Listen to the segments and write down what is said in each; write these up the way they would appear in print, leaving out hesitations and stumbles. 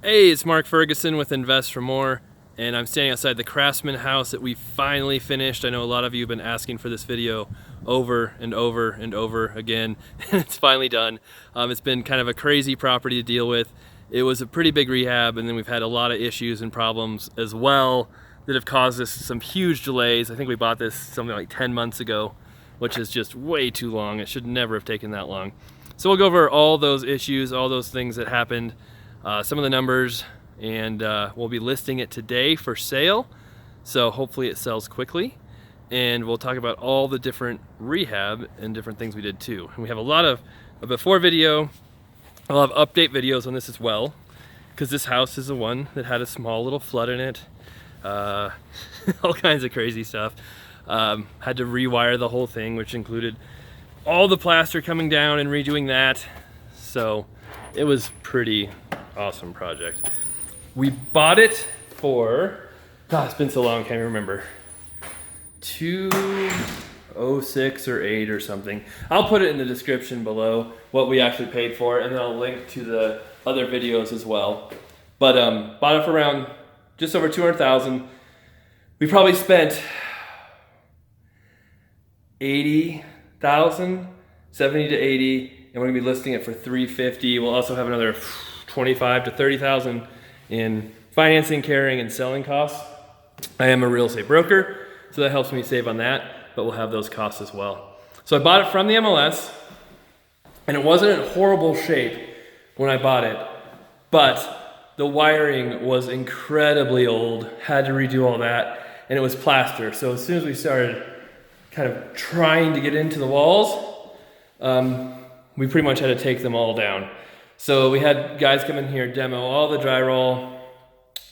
Hey, it's Mark Ferguson with Invest for More, and I'm standing outside the Craftsman house that we finally finished. I know a lot of you have been asking for this video over and over and over again, and it's finally done. It's been kind of a crazy property to deal with. It was a pretty big rehab, and then we've had a lot of issues and problems as well that have caused us some huge delays. I think we bought this something like 10 months ago, which is just way too long. It should never have taken that long. So we'll go over all those issues, all those things that happened, some of the numbers, and we'll be listing it today for sale. So hopefully it sells quickly. And we'll talk about all the different rehab and different things we did too. And we have a lot of a before video. I'll have update videos on this as well, because this house is the one that had a small little flood in it. All kinds of crazy stuff. Had to rewire the whole thing, which included all the plaster coming down and redoing that. So it was pretty awesome project. We bought it for, God, it's been so long, I can't remember. 206 or 8 or something. I'll put it in the description below what we actually paid for, and then I'll link to the other videos as well. But bought it for around just over 200,000. We probably spent 80,000, 70 to 80, and we're gonna be listing it for 350. We'll also have another 25 to 30,000 in financing, carrying, and selling costs. I am a real estate broker, so that helps me save on that, but we'll have those costs as well. So I bought it from the MLS, and it wasn't in horrible shape when I bought it, but the wiring was incredibly old, had to redo all that, and it was plaster. So as soon as we started kind of trying to get into the walls, we pretty much had to take them all down. So we had guys come in here, demo all the drywall.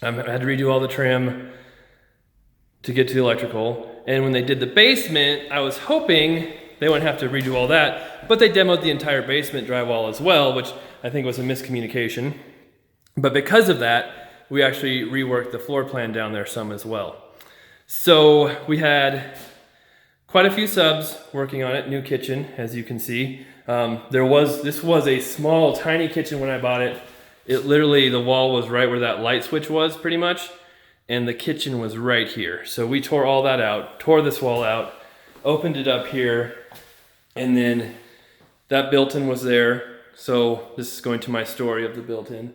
I had to redo all the trim to get to the electrical. And when they did the basement, I was hoping they wouldn't have to redo all that, but they demoed the entire basement drywall as well, which I think was a miscommunication. But because of that, we actually reworked the floor plan down there some as well. So we had quite a few subs working on it, new kitchen, as you can see. This was a small, tiny kitchen when I bought it. It literally, the wall was right where that light switch was pretty much, and the kitchen was right here. So we tore all that out, tore this wall out, opened it up here, and then that built-in was there. So this is going to my story of the built-in.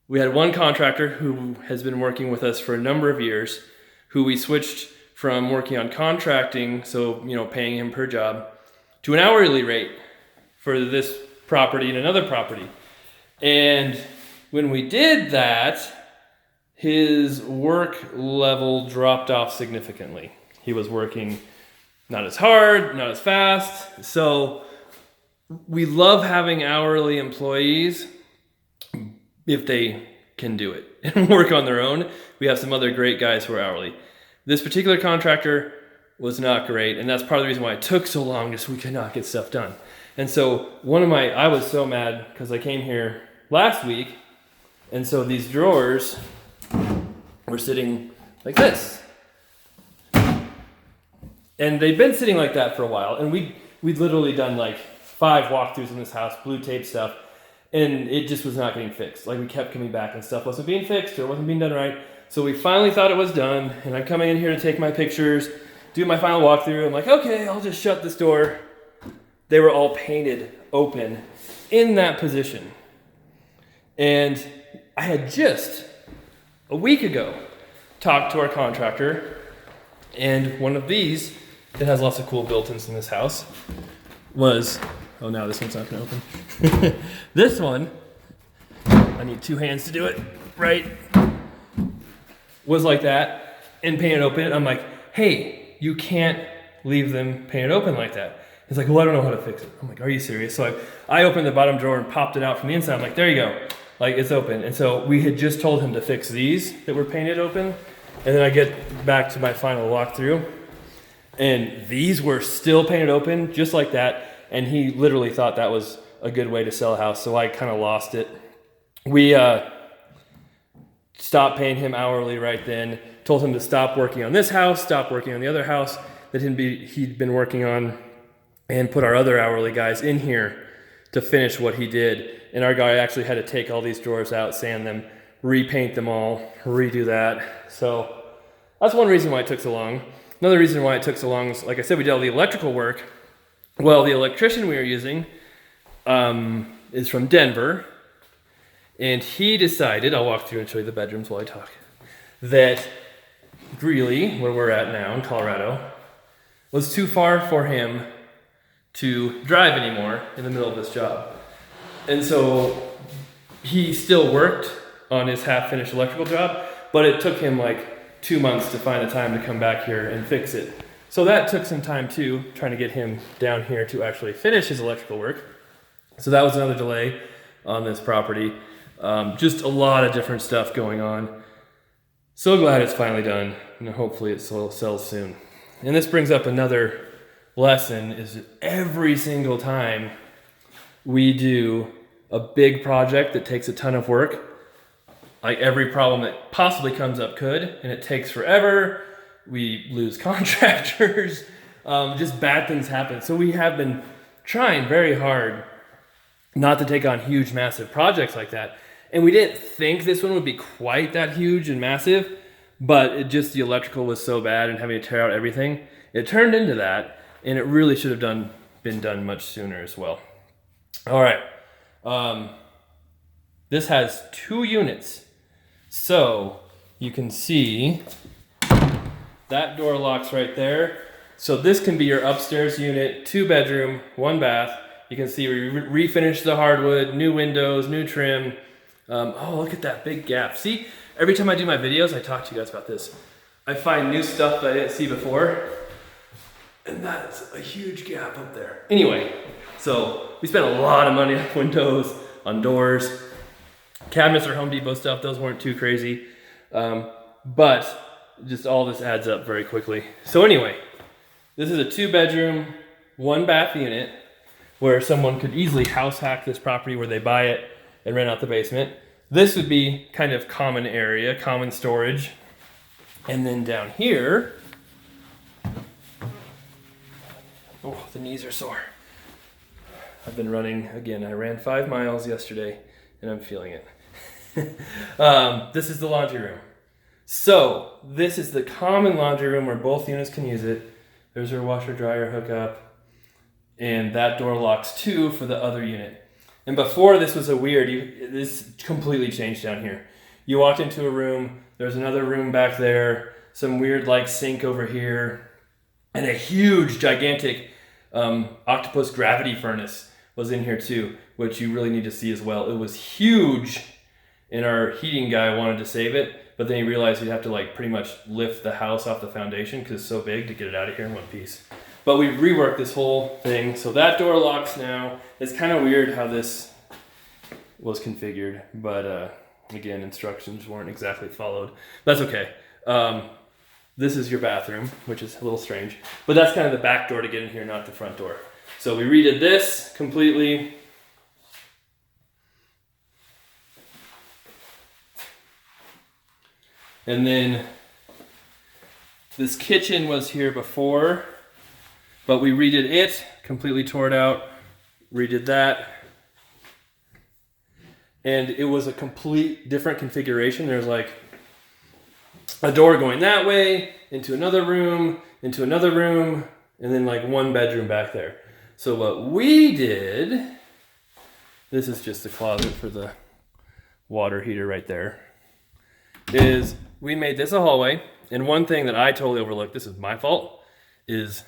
We had one contractor who has been working with us for a number of years, who we switched from working on contracting, so paying him per job, to an hourly rate for this property and another property. And when we did that, his work level dropped off significantly. He was working not as hard, not as fast. So we love having hourly employees if they can do it and work on their own. We have some other great guys who are hourly. This particular contractor was not great, and that's part of the reason why it took so long, is we could not get stuff done. And so I was so mad because I came here last week, and so these drawers were sitting like this. And they've been sitting like that for a while, and we'd literally done like 5 walkthroughs in this house, blue tape stuff, and it just was not getting fixed. Like, we kept coming back and stuff wasn't being fixed or wasn't being done right. So we finally thought it was done, and I'm coming in here to take my pictures, do my final walkthrough. I'm like, okay, I'll just shut this door. They were all painted open in that position. And I had just a week ago talked to our contractor, and one of these that has lots of cool built-ins in this house was, oh, now this one's not gonna open. This one, I need 2 hands to do it, right? Was like that and painted open. I'm like, hey, you can't leave them painted open like that. He's like, well, I don't know how to fix it. I'm like, are you serious? So I opened the bottom drawer and popped it out from the inside. I'm like, there you go. Like, it's open. And so we had just told him to fix these that were painted open. And then I get back to my final walkthrough, and these were still painted open just like that. And he literally thought that was a good way to sell a house. So I kind of lost it. We stopped paying him hourly right then, told him to stop working on this house, stop working on the other house that he'd been working on, and put our other hourly guys in here to finish what he did. And our guy actually had to take all these drawers out, sand them, repaint them all, redo that. So that's one reason why it took so long. Another reason why it took so long is, like I said, we did all the electrical work. Well, the electrician we were using is from Denver, and he decided, I'll walk through and show you the bedrooms while I talk, that Greeley, where we're at now in Colorado, was too far for him to drive anymore in the middle of this job. And so he still worked on his half-finished electrical job, but it took him like 2 months to find the time to come back here and fix it. So that took some time too, trying to get him down here to actually finish his electrical work. So that was another delay on this property. Just a lot of different stuff going on. So glad it's finally done, and hopefully it sells soon. And this brings up another lesson, is that every single time we do a big project that takes a ton of work, like every problem that possibly comes up could, and it takes forever, we lose contractors, just bad things happen. So we have been trying very hard not to take on huge, massive projects like that. And we didn't think this one would be quite that huge and massive, but it just, the electrical was so bad and having to tear out everything, it turned into that, and it really should have been done much sooner as well. All right, this has 2 units. So you can see that door locks right there. So this can be your upstairs unit, 2 bedroom, 1 bath. You can see we refinished the hardwood, new windows, new trim. Oh, look at that big gap. See, every time I do my videos, I talk to you guys about this. I find new stuff that I didn't see before, and that's a huge gap up there. Anyway, so we spent a lot of money on windows, on doors. Cabinets are Home Depot stuff, those weren't too crazy. But just all this adds up very quickly. So anyway, this is a 2 bedroom, 1 bath unit where someone could easily house hack this property where they buy it and rent out the basement. This would be kind of common area, common storage. And then down here, oh, the knees are sore. I've been running again. I ran 5 miles yesterday and I'm feeling it. This is the laundry room. So this is the common laundry room where both units can use it. There's our washer dryer hookup, and that door locks too for the other unit. And before, this was this completely changed down here. You walked into a room, there's another room back there, some weird like sink over here, and a huge gigantic octopus gravity furnace was in here too, which you really need to see as well. It was huge, and our heating guy wanted to save it, but then he realized he'd have to like pretty much lift the house off the foundation because it's so big to get it out of here in one piece. But we reworked this whole thing, so that door locks now. It's kind of weird how this was configured, but again, instructions weren't exactly followed. That's okay. This is your bathroom, which is a little strange, but that's kind of the back door to get in here, not the front door. So we redid this completely. And then this kitchen was here before, but we redid it, completely tore it out, redid that. And it was a complete different configuration. There's like a door going that way, into another room, and then like 1 bedroom back there. So what we did, this is just the closet for the water heater right there, is we made this a hallway. And one thing that I totally overlooked, this is my fault, is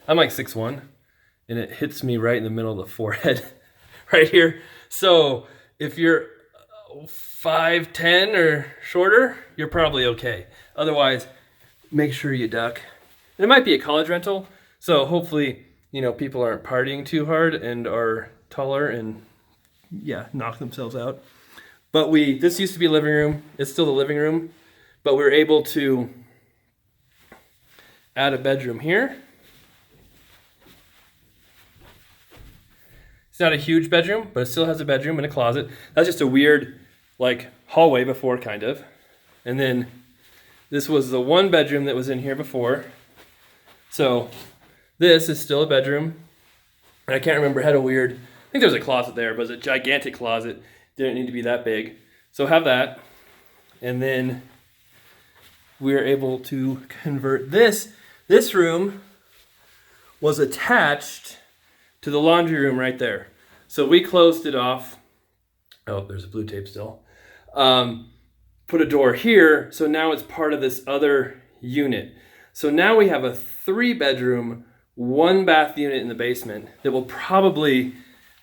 I'm like 6'1", and it hits me right in the middle of the forehead, right here. So if you're 5'10" or shorter, you're probably okay. Otherwise, make sure you duck. And it might be a college rental, so hopefully, you know, people aren't partying too hard and are taller and, yeah, knock themselves out. But this used to be a living room. It's still the living room, but we were able to add a bedroom here. It's not a huge bedroom, but it still has a bedroom and a closet. That's just a weird, like, hallway before, kind of. And then this was the 1 bedroom that was in here before. So this is still a bedroom. And I can't remember, it had a weird, I think there was a closet there, but it was a gigantic closet. Didn't need to be that big. So have that. And then we are able to convert this. This room was attached to the laundry room right there. So we closed it off. Oh, there's a blue tape still. Put a door here, so now it's part of this other unit. So now we have a 3-bedroom, 1-bath unit in the basement that will probably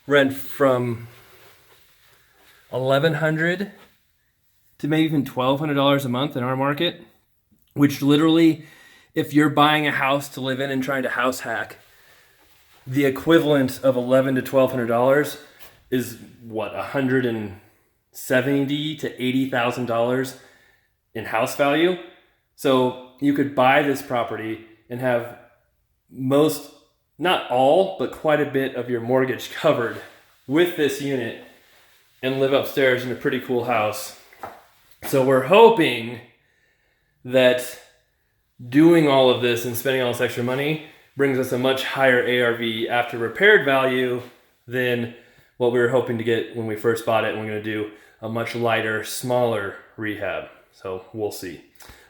rent from $1,100 to maybe even $1,200 a month in our market, which literally, if you're buying a house to live in and trying to house hack, the equivalent of $1,100 to $1,200 is what, $170,000 to $80,000 in house value. So you could buy this property and have most, not all, but quite a bit of your mortgage covered with this unit and live upstairs in a pretty cool house. So we're hoping that doing all of this and spending all this extra money brings us a much higher ARV after repaired value than what we were hoping to get when we first bought it. And we're going to do a much lighter, smaller rehab. So we'll see.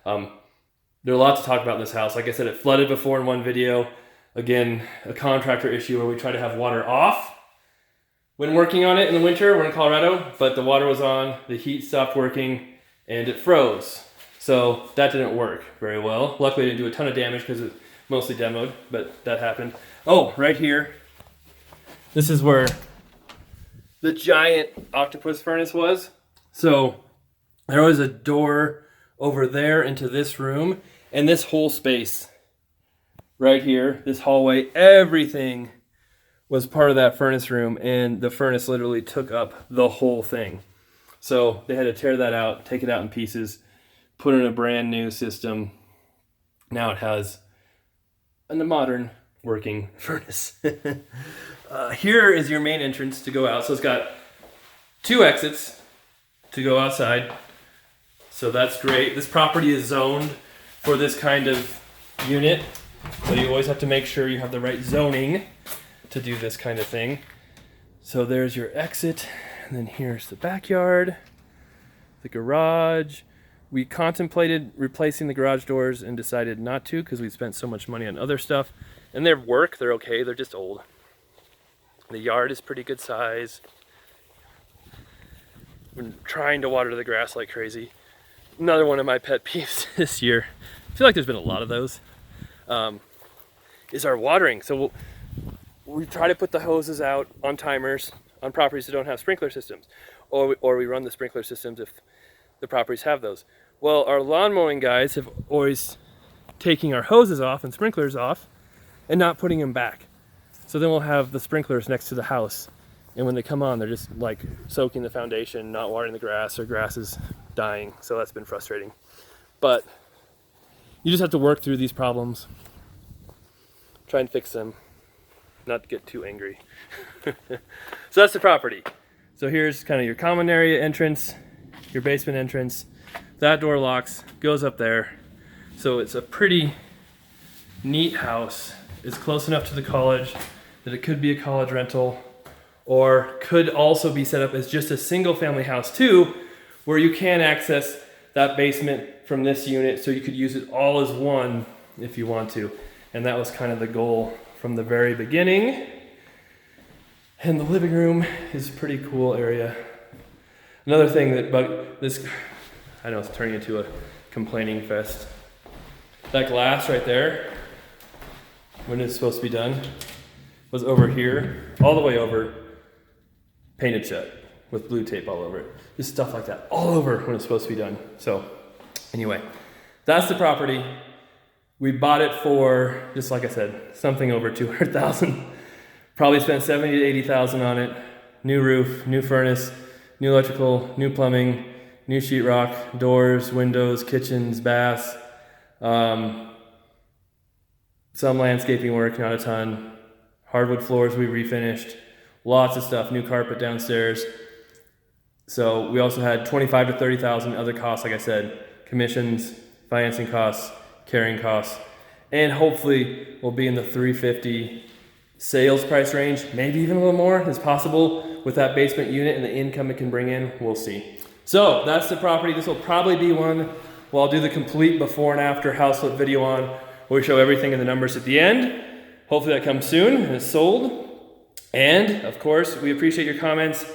There's a lot to talk about in this house. Like I said, it flooded before in one video. Again, a contractor issue where we try to have water off when working on it in the winter. We're in Colorado, but the water was on, the heat stopped working, and it froze. So that didn't work very well. Luckily, I didn't do a ton of damage because it's mostly demoed, but that happened. Oh, right here. This is where the giant octopus furnace was. So there was a door over there into this room, and this whole space right here, this hallway, everything was part of that furnace room, and the furnace literally took up the whole thing. So they had to tear that out, take it out in pieces, put in a brand new system. Now it has a modern working furnace. Here is your main entrance to go out. So it's got 2 exits to go outside. So that's great. This property is zoned for this kind of unit. So you always have to make sure you have the right zoning to do this kind of thing. So there's your exit. And then here's the backyard, the garage. We contemplated replacing the garage doors and decided not to because we spent so much money on other stuff. And they work, they're okay, they're just old. The yard is pretty good size. We're trying to water the grass like crazy. Another one of my pet peeves this year, I feel like there's been a lot of those, is our watering. So we try to put the hoses out on timers on properties that don't have sprinkler systems, or we run the sprinkler systems if the properties have those. Well, our lawn mowing guys have always taking our hoses off and sprinklers off and not putting them back. So then we'll have the sprinklers next to the house, and when they come on, they're just like soaking the foundation, not watering the grass, or grass is dying. So that's been frustrating. But you just have to work through these problems, try and fix them, not get too angry. So that's the property. So here's kind of your common area entrance, your basement entrance. That door locks, goes up there. So it's a pretty neat house. It's close enough to the college that it could be a college rental, or could also be set up as just a single family house too, where you can access that basement from this unit, so you could use it all as one if you want to. And that was kind of the goal from the very beginning. And the living room is a pretty cool area. Another thing that this, I know it's turning into a complaining fest. That glass right there, when it's supposed to be done, was over here, all the way over, painted shut with blue tape all over it. Just stuff like that, all over when it's supposed to be done. So anyway, that's the property. We bought it for, just like I said, something over $200,000. Probably spent $70,000 to $80,000 on it. New roof, new furnace, new electrical, new plumbing, new sheetrock, doors, windows, kitchens, baths. Some landscaping work, not a ton. Hardwood floors we refinished. Lots of stuff, new carpet downstairs. So we also had $25,000 to $30,000 other costs, like I said, commissions, financing costs, carrying costs, and hopefully we'll be in the $350,000 sales price range, maybe even a little more is possible with that basement unit and the income it can bring in. We'll see. So that's the property. This will probably be one where I'll do the complete before and after house flip video on, where we show everything in the numbers at the end. Hopefully that comes soon and is sold. And of course, we appreciate your comments.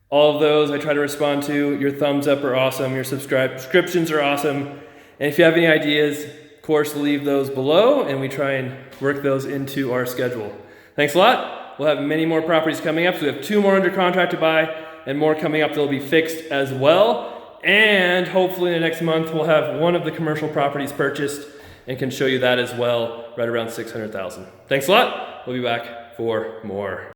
All of those I try to respond to. Your thumbs up are awesome. Your subscriptions are awesome. And if you have any ideas, of course, leave those below and we try and work those into our schedule. Thanks a lot. We'll have many more properties coming up. So we have 2 more under contract to buy and more coming up that'll be fixed as well. And hopefully in the next month, we'll have one of the commercial properties purchased and can show you that as well, right around $600,000. Thanks a lot. We'll be back for more.